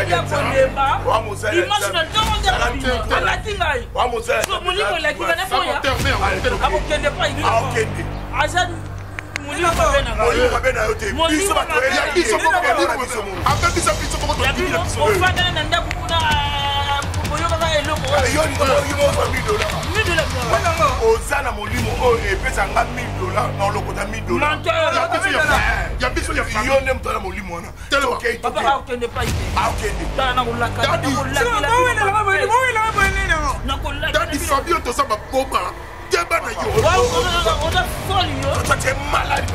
ya kolemba image na ntongo nde kobima alati ngai molimo elakika ne boya akokende pa aza molimo mabe na ofandana na ndako kuna boyokaka eloko oza na molimo oyo epesanga $1000 na olokota $1000 yo nde moto na molimo wana papa akokende pa ite akende tala nakolakadadi fabio toza baboma yeba na yo oza foli yo tu es malade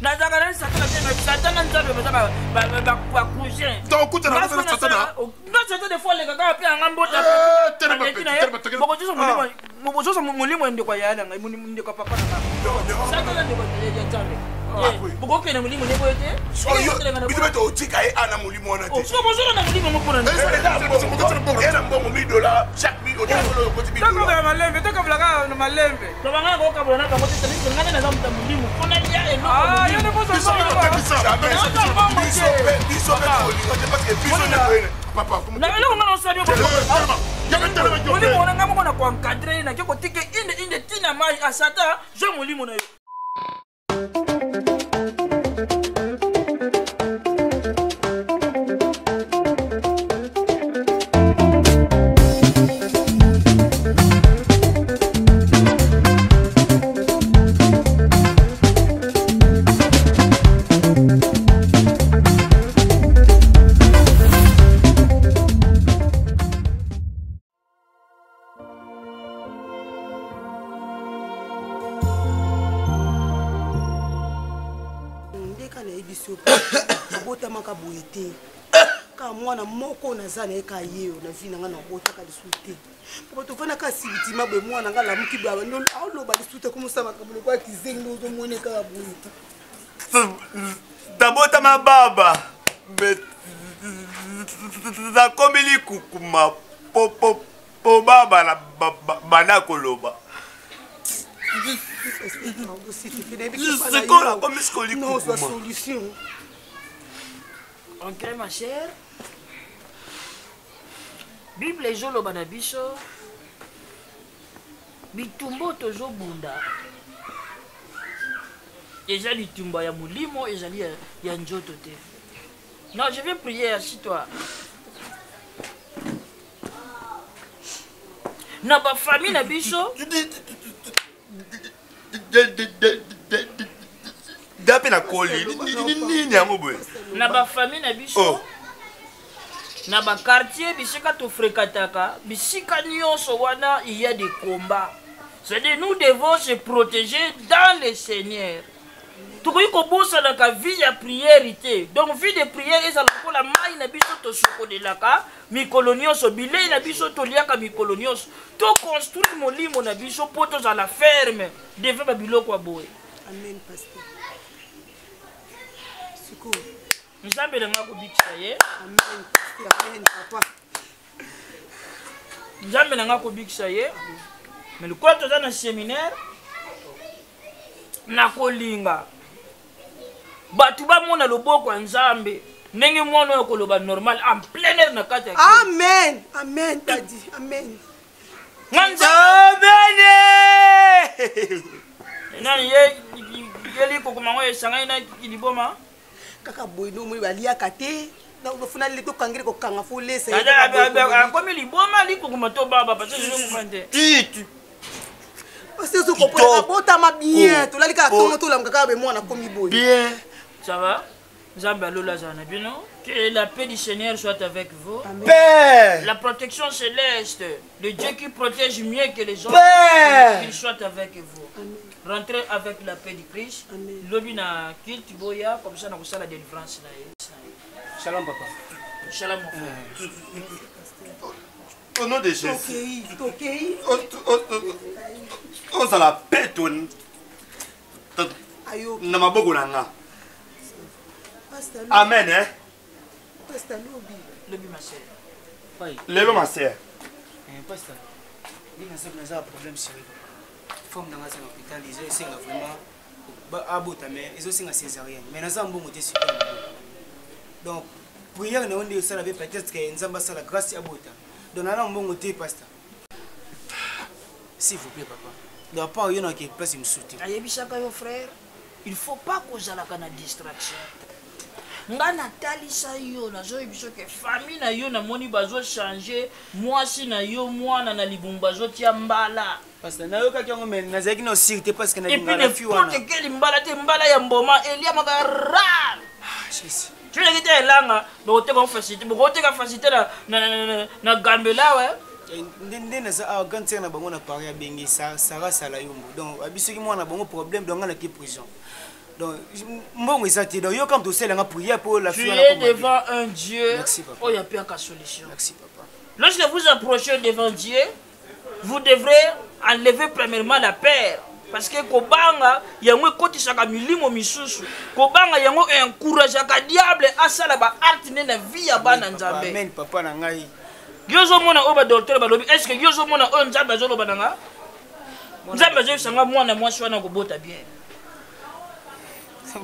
nazakana satana nzambe bakousin nasata de fois lekaka mpe anga mbota bokozosa molimo ndeko yaya ngai ndeko papa na satana ndeko ya nzambe bokokende molimo ndeko ye te biso otika ye ana molimo wana te bozona na molimo mopona ena mbongo $1000 chaque tokobola malembe tokabulaka na malembe tobanga kokabula na bango te ngane naza muta molimo mpona lia eloko eloko ngana osali molimo wana nga moko na koencadre ye nake kotike inde tina mai asata zwa molimo na yo mwana moko naza na eka yeo na vi nanga na botaka lisute papa tofana ka sibitima be mwana nga la muki baba ndo aloba lisute kumusa makabule kwa kizengi ndo mone ka buita dabota mababa be za komeli kukuma po baba la bana koloba c'est quoi la comme scoli non c'est solution. Ok ma chère, Bible ezoloba na biso bitumba tozobunda eza litumba ya molimo ezali ya nzoto te. Non, je vais prier, assis-toi. Na ba famille na biso dape na koli nini yango boye na ba famille na biso na ba quartier bisika to fréquentaka bisika nyonso wana il y a des combats. C'est-à-dire nous devons se protéger dans le Seigneur. Tukoyi kobosa na ka vie ya prière. Donc vie de prière ezala kola mai na biso to sokodelaka mikolo nyonso bilei na biso to liaka mikolo nyonso to construire molimo na biso po tozala ferme devant ba biloko boye. Amen pasteur. Siko. Nzambe na ngako bikisa ye. Amen pasteur. Amen papa. Nzambe na ngako bikisa ye. Mais le quoi toza na séminaire na kolinga batu ba mona loboko ya Nzambe ndenge mwana yo koloba normal en plein air na kati ya amen amen daddy amen Nzambe nani ye yeli ko kuma ngoye sanga ina kiliboma kaka boy no mo balia kate na ufuna le to kangire ko kanga fo lese komi liboma liko kuma to baba parce que je me mande c'est ce qu'on peut apporter ma bien to lalika to to lam kaka be mwana komi boy bien ça va Nzambe alola zana bien non que la paix du Seigneur soit avec vous. Père. La protection céleste, le Dieu qui protège mieux que les autres, qu'il soit avec vous. Amen. Rentrez avec la paix du Christ. Lobby na kilt boya comme ça na kusala délivrance na. Shalom papa. Shalom mon frère. Au nom de Jésus. Tokei. On s'en la pète. Namaboko nanga. Amen, hein? Pasteur Lobi. Lobi ma sœur. Lelo ma sœur. Pasteur, il y a un problème sérieux. Femme dans l'hôpital, ils ont essayé vraiment abota, mais ils ont essayé à césarienne. Mais nous avons beaucoup de super. Donc, prière, nous avons ça peut-être que nous avons la grâce à abota. Donc, nous avons beaucoup de pasteur. S'il vous plaît, papa. Donc, pas il y a qui place me soutien. Ayebisaka yo frère, il faut pas kozalaka na distraction. Nga natalisa yo nazoyebisa ke famille na yo namoni bazo changer mwasi na yo mwana na libumba bazotia mbala. Pasteur, na yo ka kyango mais nazaki no sécurité parce que na linga na fi wana. Et puis quel mbala te mbala ya mboma Elia makara. Jésus. Tu l'as dit elanga, donc te ko facilité, ko te ka facilité na gambela ouais. Ndende na za gantia na bango na pari ya bengi sara sala yombo. Donc abisoki mwana bango problème donc na ki prison. Donc mbongo ezati donc yo comme to sel nga prière pour la fille. Tu es devant un Dieu. Merci papa. Oh, il y a pas de solution. Merci papa. Lorsque vous approchez devant Dieu, vous devrez enlever premièrement la peur. Parce que kobanga yango ekotisaka milimo misusu. Kobanga yango encourageaka diable asala ba artine na vie ya bana nzambe. Amen papa na ngai. Yozo mona oba docteur balobi est-ce que yozo mona o nzambe azoloba nanga? Nzambe azosanga mwana mwasi wana kobota bien.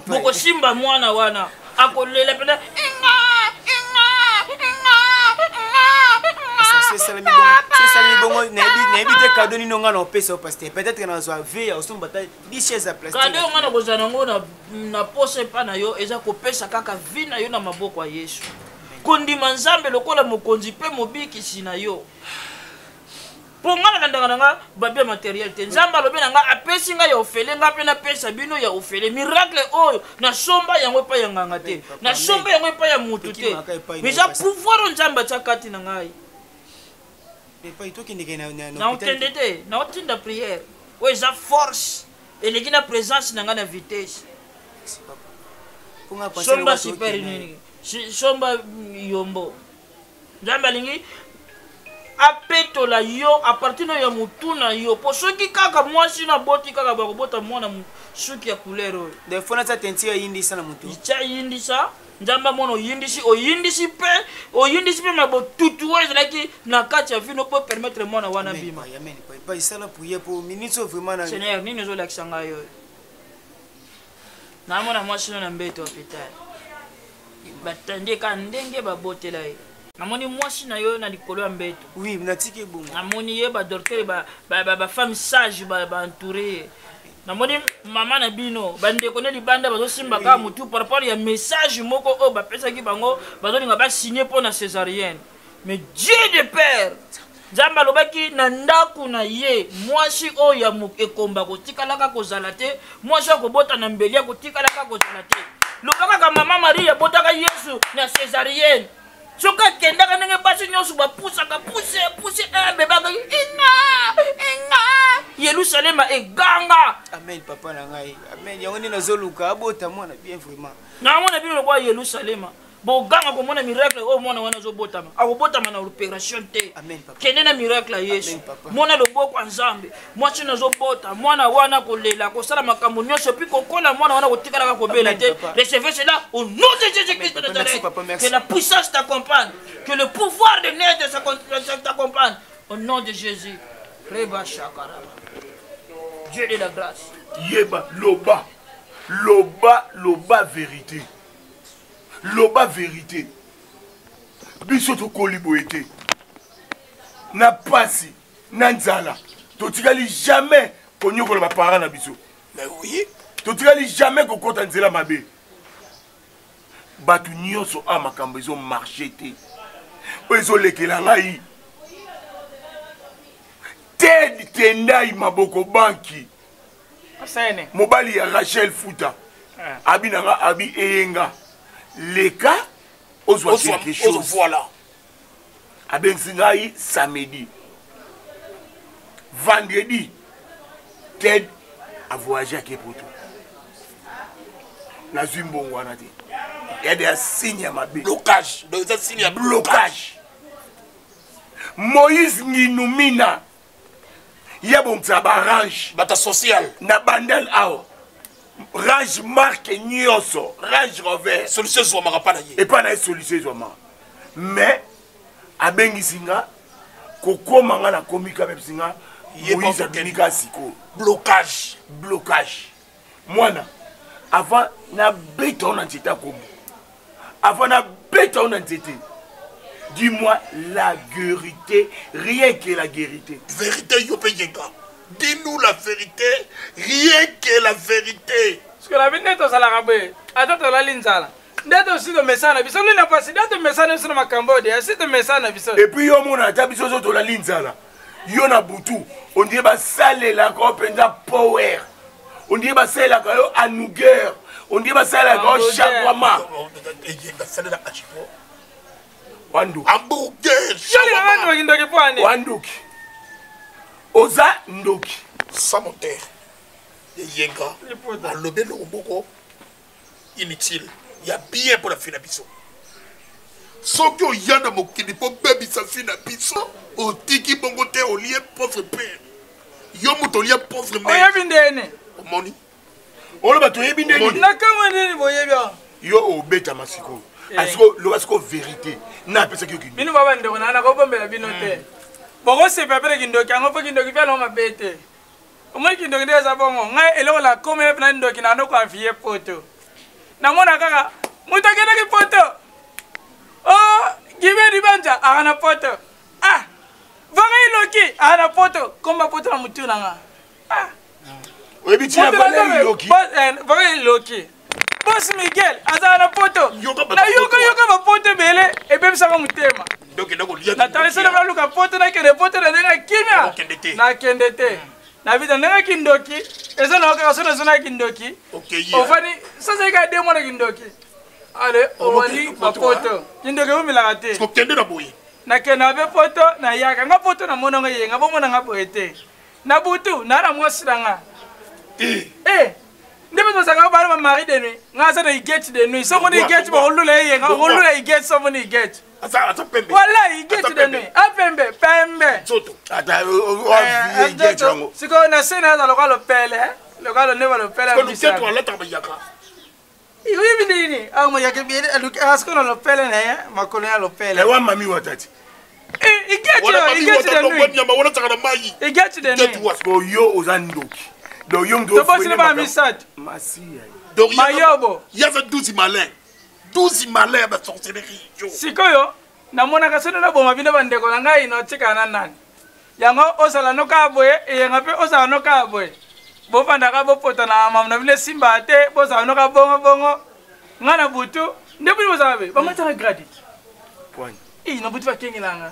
Boko simba mwana wana akolela pena c'est ça le bon n'habite cadeau ni non ngana opesa pasteur peut-être que na zo veille au somba ta 10 chaises à plastique cadeau ngana kozana ngo na pose pa na yo eza kopesa kaka vie na yo na maboko ya Yesu kondima nzambe lokola mokonzi pe mobikisi na yo po ngana ndanga nga babia matériel te nzambe alobi nga apesi nga ya ofele nga pe na pesa bino ya ofele miracle oyo na somba yango pa ya nganga te na somba yango pa ya mutu te mais ya pouvoir nzambe tsakati na ngai mais pas ito kindi na na otendete na otinda prière o eza force eleki na présence na nga na vitesse somba super nini somba yombo nzambe alingi apetola yo a partir ya mutuna yo po soki kaka mwasi na boti kaka bakobota mwana suki ya couleur oyo des fois na ta tentire yindisa na mutu icha yindisa nzamba mwana oyindisi pe mabotutu oyo ezalaki na kati ya vino po permettre mwana wana bima amen pas isala prier pour minute vraiment na Seigneur nini ozolakisa ngai oyo namona mwasi na mbeto hôpital batandi ka ndenge babotela ye namoni mwasi na yo na likolo ya mbeto oui natiki bongo namoni ye ba docteur ba femme sage ba entouré namoni mama na bino bandeko ne libanda bazosimba ka mutu par rapport ya message moko o bapesaki bango bazolinga ba signer pour na césarienne mais Dieu de père nzambe alobaki na ndaku na ye mwasi oyo ya ekomba kotikalaka kozala te mwasi akobota na mbeli ya kotikalaka kozala te lobaka mama Marie abotaka Yesu na césarienne soka kendaka ndenge basi nyonso bapusaka pousse bebaka inga Yerusalema eganga amen papa na ngai amen yango ni nazoluka abota mwana bien vraiment na mwana bino kwa Yerusalema boganga komona miracle o mwana wana zobotama akobotama na opération te amen papa kende na miracle ya Yesu mwana loboko nzambe mwasi nazobota mwana wana kolela kosala makambo nyonso puis kokola mwana wana kotikala kobela te recevez cela au nom de Jésus-Christ de Nazareth que la puissance t'accompagne que le pouvoir de naître t'accompagne au nom de Jésus Reba Shakara Dieu de la grâce Yeba loba vérité loba vérité biso tokoli boye te na pasi na nzala totikali jamais konyokola baparent na biso mais oui totikali jamais kokota nzela mabe bato nyonso a makambo ezomarche te oyo ezolekela ngai te tendai maboko banki mobali ya Rachel Futa abi nanga abi eyenga leka ozwa quelque chose voilà abengisi ngai samedi vendredi Ted a voyagé à Kepoto nazwi mbongo wana te il y a des signes à ma bille. Blocage. Donc, ça signe à Blocage. Moïse Ninoumina. Il y a bon ça range. Bata social. Na bandel ao. Range marque nyoso. Range revers. Solution soit marapana. Et pas na solution soit mais abengi singa koko manga na komika singa Moïse abimika siko. Blocage. Blocage. Mwana avant na béton na tita komo. Avant na béton na tete. Dis-moi la vérité, rien que la vérité. Vérité, Yopé Yenga. Dis-nous la vérité, rien que la vérité. Parce que la vie n'est pas à la rabée. Attends, la ligne ça. D'être aussi de message, il n'a pas si d'être message sur ma Cambodge, c'est de message. Et puis, il y a un tabiso sur la ligne ça. Il y a Boutou. On dit que ça la power. On dit que ça la anuger. On dit que ça la chagwama. Wandu. Hamburger. Wanduki. Oza ndoki. Samoteur. Yenga. Alobé le mboko. Inutile. Il y a bien pour la fin de biso. Soki o yanda mokili po baby sa fin de biso. O tiki bongote o lié pauvre père. Yo moto lié pauvre mère. Oya bindene. Moni. Olo bato yebindeni. Nakama ndeni boyebya. Yo obeta masiko. Asko lo asko vérité. Na pesa ki okini. Binu baba ndeko na kobombela bino te. Boko se pepere kindoki angopo kindoki pya no mabete. Omoi kindoki ndeza bongo. Ngai eloko la kome na ndoki na ndoko afie poto. Na mona kaka mutakena ki poto. Oh, give ribanja ana poto. Ah. Vangai loki ana poto. Komba poto na mutu na nga. Ah. Oyebi tia Valérie loki. Vangai loki. Boss Miguel azana poto. Na yoka ba poto bele e bem saka mutema. Donc ndako liya. Na tarisa na luka poto na kende poto na nenga kimia. Na kendete. Na vida nenga kindoki. Eza na oka sona sona kindoki. OK. Ofani sasa ka demo na kindoki. Ale owali ba poto. Kindoki umila kate. Ko kende na boyi. Na kena be poto na yaka nga poto na mona nga yenga bo mona nga boete. Na butu na na mwasiranga. Ndebe to sanga ba mari de nuit. Nga sa na get de nuit. So moni get ba holula yenga holula I get so moni get. Ata pembe. Wallahi get de nuit. A pembe. Soto. Ata o get yango. Siko na sena za lokalo pele. Lokalo neba lo pele. Ko luketo ala ta bayaka. Iyo bindini. A mo yake bi asko na lo pele na makolo ya lo pele. Ewa mami watati. I get de nuit. Wala ta kana mai. I get de nuit. Ko yo ozandoki. Donc yo ndo. To bosi ba misat. Masi. Donc Mayobo. Il y avait 12 malins. 12 malins ba sorcellerie. Sikoyo na mona ka sona na boma bino bandeko na ngai no tika nani. Yango osala no ka boye e yanga pe osala no ka boye. Bo panda ka bo poto na mamna bile simba te bo sa no ka bongo. Ngana butu ndebu bo sabe ba mata gradi. Point. Na butu ba kengilanga.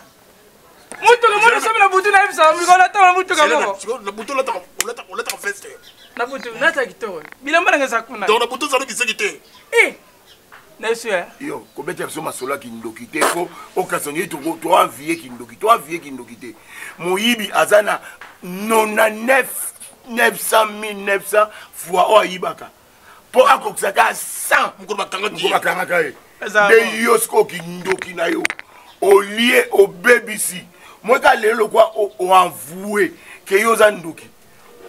Mutu ko mona sabe na butu na ibisa mi ko na ta mutu ka mo. Na butu la ta feste. Na butu na ta kitoro. Bilamba nga sakuna. Donc na butu za kisekite. Yo, kobete biso masola kindoki te ko okasonye to envier kindoki, to envier kindoki te. Moyibi azana 900 fois oibaka. Po akokisaka 100 mukuru bakanga kae. De yosko kindoki na yo. Au lieu au BBC. Moi ka lelo kwa o envoué que yo zandoki.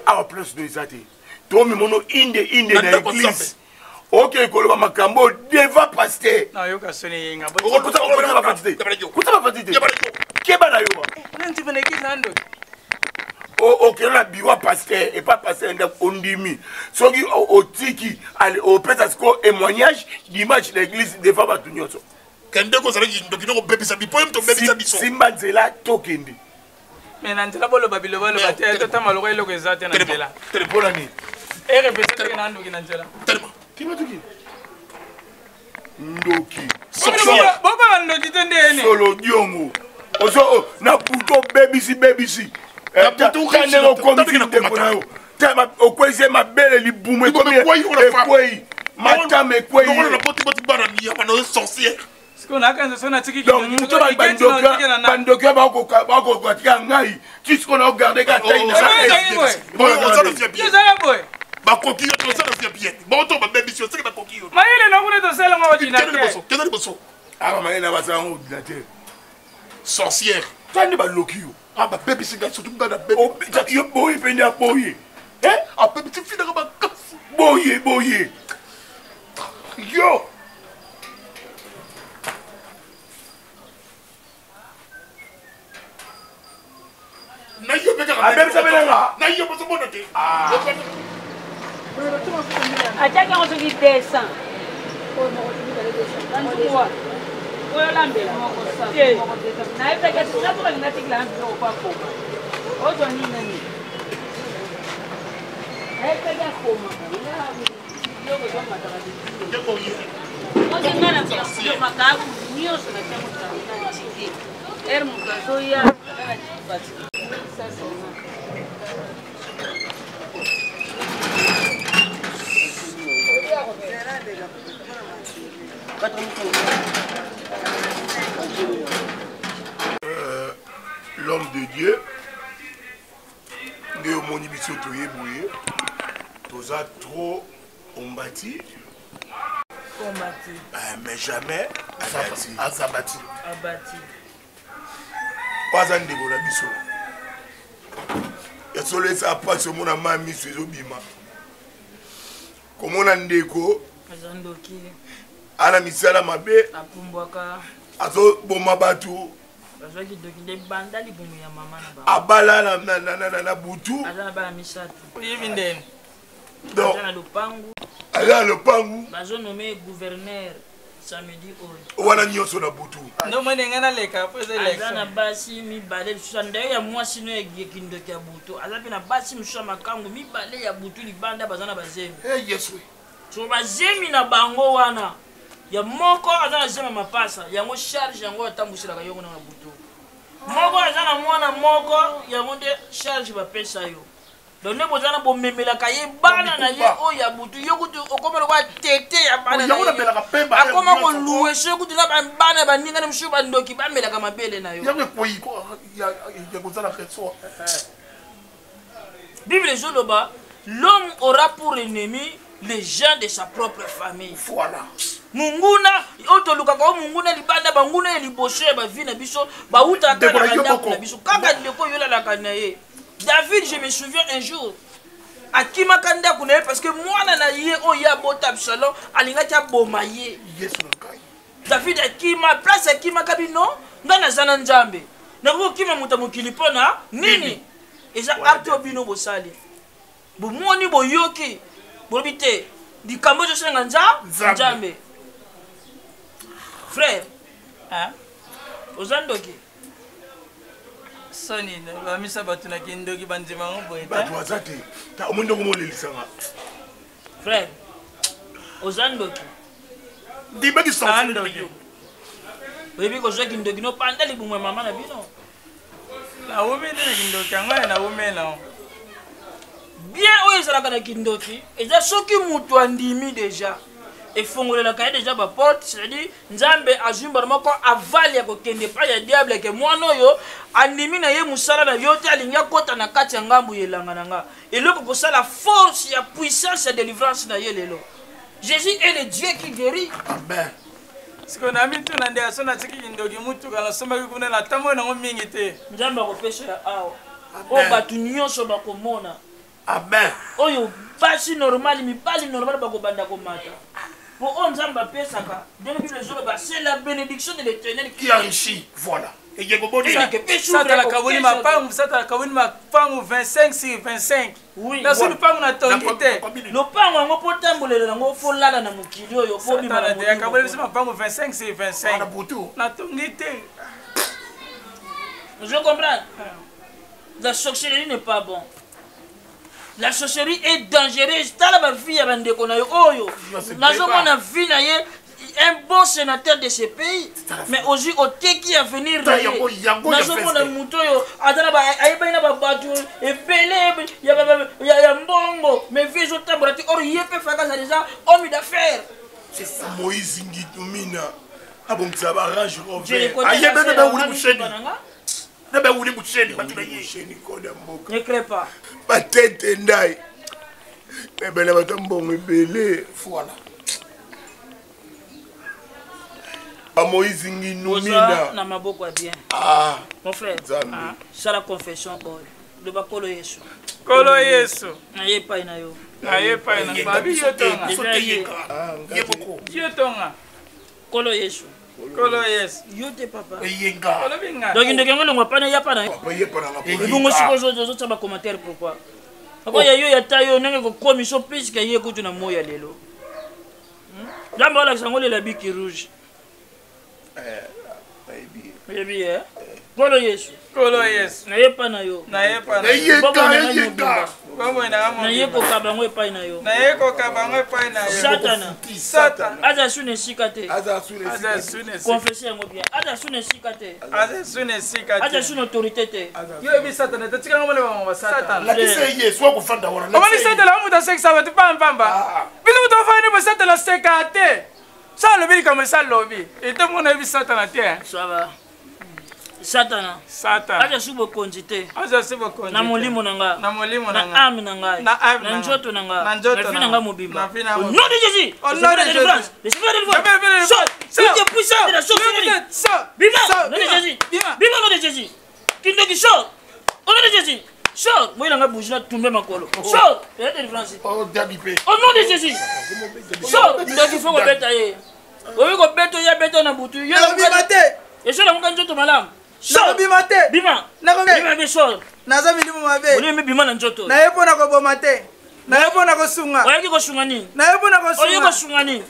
A plus de ça te. To mi mono inde na église. Ok, koloba makambo devant pasteur. Na yoka soni yenga. Kuta ba fatite. Kuta ba fatite. Keba na yo. Nanti bana kizando. Ok, na biwa pasteur et pas pasteur nda ondimi. Soki otiki ali o pesa ko témoignage d'image de l'église devant batunyoso. Kende ko sala ndoki no bebisa bipo mto bebisa biso. Simba nzela tokendi. Mais nantela bolo babilo balo batea tota maloko eloko ezate na nzela. Telefona ni. Repese na ndoki na nzela. Tellement. Kimatuki. Ndoki. Boba ndoki tendene. Solo diongo. Oso na puto BBC. Na puto kane ko komiti de konayo. Tema okweze mabele libume komi. Ekwei. Matame ekwei. Non na boti bara ni ya no sorcier. Siko na kanza sona tiki donc muto bandoka ba ko kwatika ngai. Kisko na garder ka taina. Bon, ça ne fait bien. Ça boy. Ba kokiyo to ça ne fait bien. Bon to ba BBC c'est ba kokiyo. Maile na kune to sela ngwa Quel est le bosso? Ah, mais il a pas un ordinateur. Sorcière. Tu as dit que Ah, bah, bébé, c'est gars, surtout dans la bébé. oh, tu as boyé, peine à boyer. Hein? Ah, bébé, tu finis dans ma casse. Boyer. Yo! Ah, même ça me l'a. Acha que on se descend. Oyo lambela moko sa. Na epeka tsatura nginatikla mpilo kwa koma. Ozo nina ni. Epeka koma. Yo go koma tabadi. Ozo ngana kwa makabu nyoso na chamo cha chiki. Ermu kazoya kana chipati. Sasa l'homme de Dieu, nous avons dit que nous avons trop combattu, mais jamais abattu. Pas un débat la biso. Il y a solo ça pas ce mon ami sur Zobima. Comment on a ndeko? Ala misala mabe. Apumbwaka. Azo boma batu. Bazwaki dokinde banda libumu ya mama na ba. Abala na butu. Azana ba misatu. Oyebi ndeni. Donc, Azana lupangu. ala le pangu. Bazo nommé gouverneur samedi oyo. Wana nyoso na butu. Ndo mwene ngana leka pose election. Azana basi mibale lisusa ya mwasi no ekindoki ya butu. Azapi na basi mususa makangu mibale ya butu libanda bazana bazemi. Eh yes oui. So bazemi na bango wana. Ya moko azana zema mapasa yango charge yango atambusila yongo na butu. Moko azana mwana moko yango de charge bapesa yo. Donc ne bozana bomemela kaye bana na ye o ya butu yokutu okomela kwa tete ya bana na ye. Akoma ko louer chez kutu na bana baninga na mshu bandoki bamela kama bele na yo. Yango quoi ya kozala reso. Bible zoloba, l'homme aura pour ennemi les gens de sa propre famille. Voilà. Munguna otoluka ko munguna libanda banguna liboshe ba vina biso ba uta kana biso kaka ndeko yola la kana ye. David, je me souviens un jour akima kanda kuna parce que mwana na ye o ya bota Absalom alinga cha boma ye. Yesu ngai. David akima place akima kabino ngana zana nzambe. Na ko kima mutamukili pona nini? Eza arto bino bosali. Bo moni boyoki bobite di kambojo senga nzambe. Frère, Hein? ozandoki Soni, ba misa batu na kindoki banzima ngoboye. Batu wazate. Ta omundo ngomolelisanga. frère, ozandoki Dibaki Sandoki. oyebi kozwa kindoki no panda libumu ya mama na bino. Na wome na kindoki ngwa na wome na. Bien oyo ezalaka na kindoki eza soki mutu andimi deja efongolelaka ye deja baporte, c'est-à-dire nzambe azwi mbala moko avali ya kokende epai ya diable ke mwana oyo andimi na ye mosala na yo te alingi akota na kati ya ngambu yelanga na nga eloko kosala force ya puissance ya délivrance na ye lelo. Jésus est le Dieu qui guérit. Amen. Siko na mitu na ndia sona tiki kindoki mutu kala soma kuna na tamo na ngomingi te. Nzambe akopesa ya awa oyo bato nyonso bakomona Amen. oyo basi normal mibali normal bakobanda komata po oyo nzambe apesaka ndenge bino ezoloba c'est la bénédiction de l'éternel Qui enrichit. Voilà. Et il y a beaucoup de Sata la kawuni mapangu, sata la kawuni mapangu 25 sur 25. oui Na sulu pangu na tongite. lopango yango po tambolela yango folala na mokili oyo po bima Sata na la kawuni mapangu 25 sur 25. butu. Na tongite. je comprends. La sorcellerie n'est pas bon. La sorcellerie est dangereuse. Tala ba vie ya bandeko na yo oyo. Nazomona vie na ye un bon sénateur de ce pays, mais aussi au qui à venir nazomona mutu oyo azana ba ayebana ba batu ebele ya mbongo mais vie ezotambola te or ye mpe faka déjà homme d'affaires. C'est ça. Moïse Ngitumina. Ah bon, ça va arranger au Je vert. connais Ayebana ba wuli musheni. ne Nebe wuli musheni batula ye. Musheni koda mboka. ne crée pas. Ba tete ndai. Ebele batambongo ebele. Voilà. Moïse Nginumina. Na maboko ya bien. Mon frère. Ça la confession boy. Le bakolo Yesu. Kolo Yesu. Na ye pa ina yo. Na ye pa ina. Babi yotonga. Yotonga. Kolo Yesu. Kolo Yesu. Yote papa. Yenga. Kolo binga. Donc ndenge ngolo ngwa ya pa na. Papa ye pa na. Ibungo sikozo zo tsaba commentaire pourquoi. Ako ya yo ya tayo nenge ko commission plus que ye kutu na moya lelo. Jambo la sangole la biki rouge. Baby. Kolo Yesu. Kolo Yesu. Na ye pa na yo. Na ye pa na yo. Yenga. Na ye ko kabango e pa na yo. Na ye ko kabango e pa na yo. Satan. Aza sune sikate. Aza sune. Confesser ngo bien. Aza sune sikate. Aza sune sikate. Aza sune autorité te. Yo bi Satan te tika ngomole ba Satan. La kise Yesu wa kufanda wana. Omani Satan la mu ta seksa wa pamba. Bino to fa ni ba Satan la sekate. Ça le bi comme ça lobby. Et tout mon avis Satan te. Ça va. Satan. Aja subo konjite. Aja subo konjite. Na molimo nanga. Na molimo nanga. Na ami nanga. Na ami nanga. Na njoto nanga. Na njoto nanga. Na fina nga mobimba. Na fina nga. Au nom de Jésus. Au nom de Jésus. Les cheveux de l'Église. Saute. Tout est puissant de la sauvegarde. Saute. Bima. Au nom de Jésus. Bima. Au nom de Jésus. Kindoki saute. Au nom de Jésus. Saute. Moi nanga bouge là tomber makolo. Saute. Et la délivrance. Oh Dadipé. Au nom de Jésus. Saute. Ndoki faut ko beta ye. Oyo ko beto ya beto na butu. Yo na bimate. Et ça la mo kanjo to malam. Nako bima te. Bima. Nako be. Bima be sol. Naza milimo mabe. Oli me bima na njoto. Na yepo na ko boma te. Na yepo na ko sunga. Oyaki ko sunga nini? Na yepo na ko sunga. Oyaki ko sunga nini?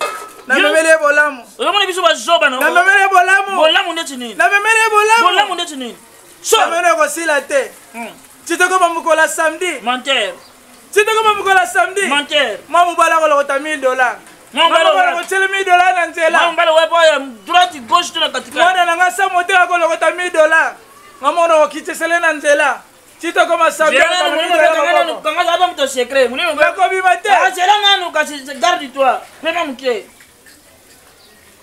Na memele bolamu. Oyo mona biso ba zoba na. Na memele bolamu. Bolamu ndeti nini? Na memele bolamu. Bolamu ndeti nini? So. Na memele ko sila te. Titoko mamukola samedi. Menteur. Titoko mamukola samedi. Menteur. Mamu bala ko lokota $1000. Mamu bala ko tele $1000 na nzela. Mamu bala wepo ya droite gauche to na katika. Mwana na ngasa moteur ko lokota $1000. Ngamo no kitesele na nzela. Tito koma samedi. Kanga za ba mto secret. Mune ko bimate. Ah c'est là ngano kasi garde toi. Pema mke.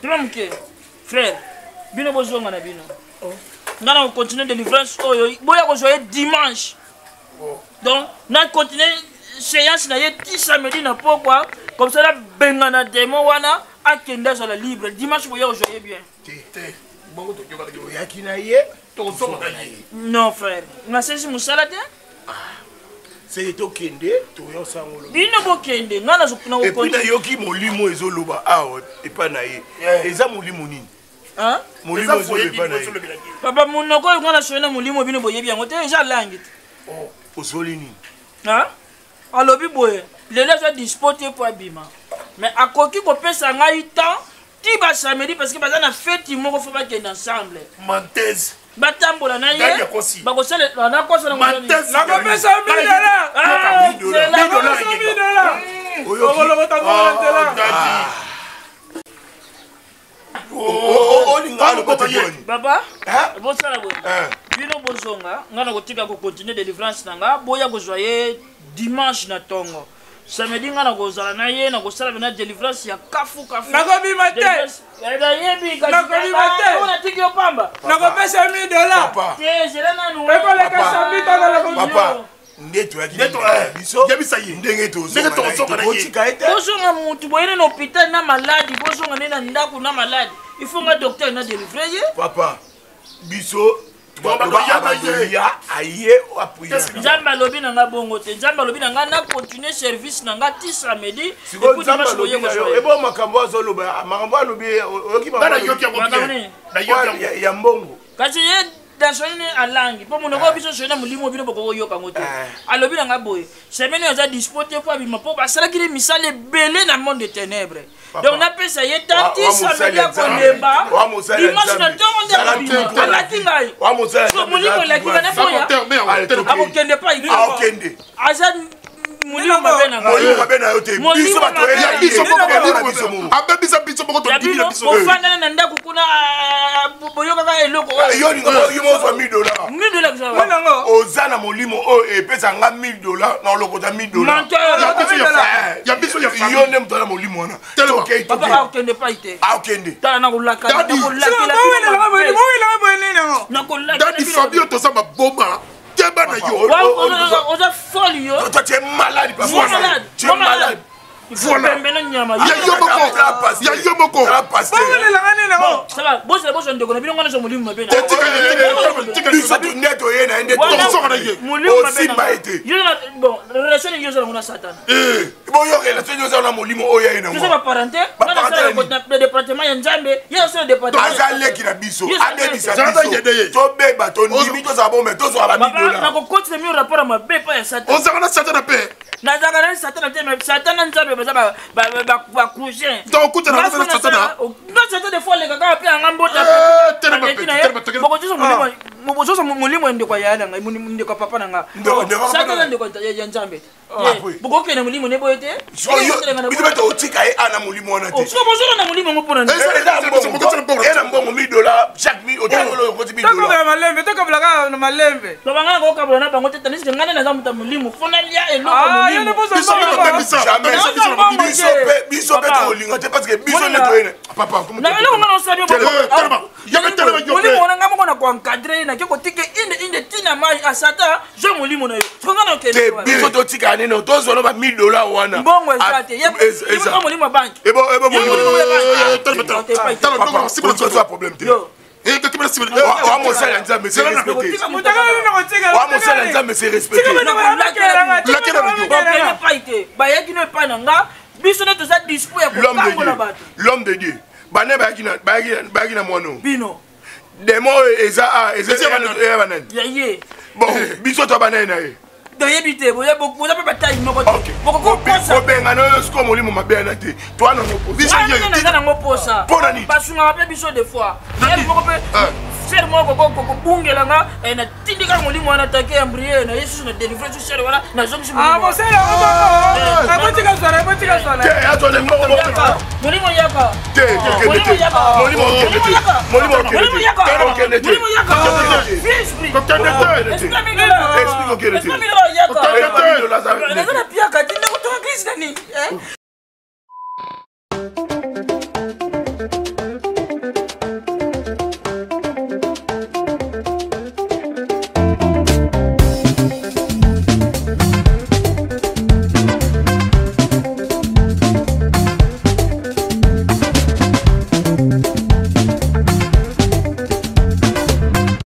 Pema mke. Frère, bino bozonga na bino. Ngana on continue délivrance oyo. Boya ko joyer dimanche. Donc, na continuer séance na ye 10 samedi na pourquoi comme ça la bengana démon wana akenda sur la libre dimanche boya ko joyer bien. Bongo to kyoka yo yakina ye. Non frère, na sesi musala te? C'est to kende to yo sangolo. Bino bo kende ngana zokuna ko. Et puis na yoki molimo ezoloba awa epa na ye. Eza molimo nini? Hein? Molimo ezoloba na ye. Papa monoko ngana shona molimo bino boyebi yango te ja langi. Oh, osoli nini? Hein? Alobi boye, lelo za dispoté pour abima. Mais akoki ko pesa ngai temps ti ba samedi parce que baza na fête moko faut ba kende ensemble. Mantes. Batambola na ye. Ba ko sele na ko sele Mantes. Na ko pesa $1000. $1000. Oyo ko lokota $1000. Oh, ngalo ko tayoni. Baba, bosala boye. Bino bozonga, ngana kotika ko continuer délivrance nanga, boya ko joyer dimanche na tongo. Samedi ngana ko zala na ye na ko sala na délivrance ya kafu. Nako bimate. Eda yebi ka. Nako bimate. Ona tiki yo pamba. Nako pesa $1000. Papa. Zela na nu. Eko le ka samedi to na ko. Papa. Ndeto ya Ndeto biso. Yebisa ye. Ndenge to zo. Ndenge to zo kana ye. Bozonga mutu boyene na hôpital na malade, bozonga na ndako na malade. Il faut un docteur na délivrer. Papa. Biso Nzamba lobi nanga bongo te. Nzamba lobi nanga na continuer service nanga ti samedi. Siko nzamba lobi ebo makambo azoloba makambo alobi oyoki ya mbongo. Kasi ye dasoni alangi po monoko biso sona mulimo bino boko yoka ngote. Alobi nanga boye. Semaine oza dispoté po abima po basala kile misale belé na monde des ténèbres. Donc na pesa ye tanti samedi akolemba. Dimanche na tongo nde alati ngai. So mulimo la kika na boya. Abokende pa ibi. Akende. Aza mulimo mabena. Mulimo mabena yote. Biso bato ya biso boko abebisa biso boko to dibila biso. Ofanda na ndako kuna boyoka ka eloko. Yo ni mo zo $1000. $1000 ça. Wanango. Ozana molimo o epesa nga $1000 na lokota $1000. Ya biso ya famille. Yo nem tala molimo wana. Papa akende pa ite. Akende. Tala na kulaka. Na kulaka. Na kulaka. Dadi Fabio to sama bomba. Keba na yo. Oza folie yo. Toi tu es malade papa. Tu es malade. Tu es malade. Voilà. pembe na nyama. Ya yo moko. Ça va, boss ndeko na bino ngana so molimo mabe. biso neto ye na ende molimo aussi maite. Yo na bon, relation yo zo na Satan. Bon yo relation yo zo na molimo oya ina mo. Tu sais pas parenté? Le département ya Nzambe, ya so le département. Azaleki na biso, abebisa biso. To beba to ndimi to za bombe to zo aba $1000. Na ko continue mi rapport ma be pa ya Satan. On s'en a Satan paix. Na zakana Satan te mais Satan Nzambe ba cousin. Donc écoute na Satan. Non Satan des fois les gars pe ngambota. Bokozo molimo ndeko ya yanga ndeko papa nanga. Satan ndeko ya Nzambe. Bokoke na molimo ne boyete. Biso beto otika e ana molimo wana te. So bozo na molimo mo pona. Era mbongo $1000 chaque mi otangolo ko $1000. Tokabla malembe, tokabla na malembe. To banga ko kabla na bango tete nisi ngana na zamuta molimo. Fona lia eloko molimo. Biso beto olinga te parce que biso neto ene. Papa, comment na eloko ngana osabi ko. Ya metele yo. Molimo na ngamo na ko encadrer na ko tike inde tina mai asata jo molimo na yo. So ngana ke. Biso to tika neno to zo no ba $1000 wana. Mbongo ezate. Eza molimo bank. Ebo molimo. Papa, c'est pas un problème te. Et que tu me cibles. Wa mo sala Nzambe c'est respecté. Wa mo sala Nzambe c'est respecté. L'homme de Dieu. Bane bagina mono. Bino. Demo eza banane. Yaye. Bon, biso to banane na ye. Doyebite, boya beaucoup na bataille moko. Boko ko benga no sko molimo mabena te. Toi na mo Biso ye. Na ngo posa. Bonani. Basunga pe biso des fois. Yel moko pe. Ser moko ko bungela nga na tindika molimo wana take embrier na Yesu na délivrer sur ser wana na zomi molimo. Ah, bosela ngoko. Abotika sala. Te ato le moko. Molimo yaka. Molimo yaka. Molimo yaka. Fils.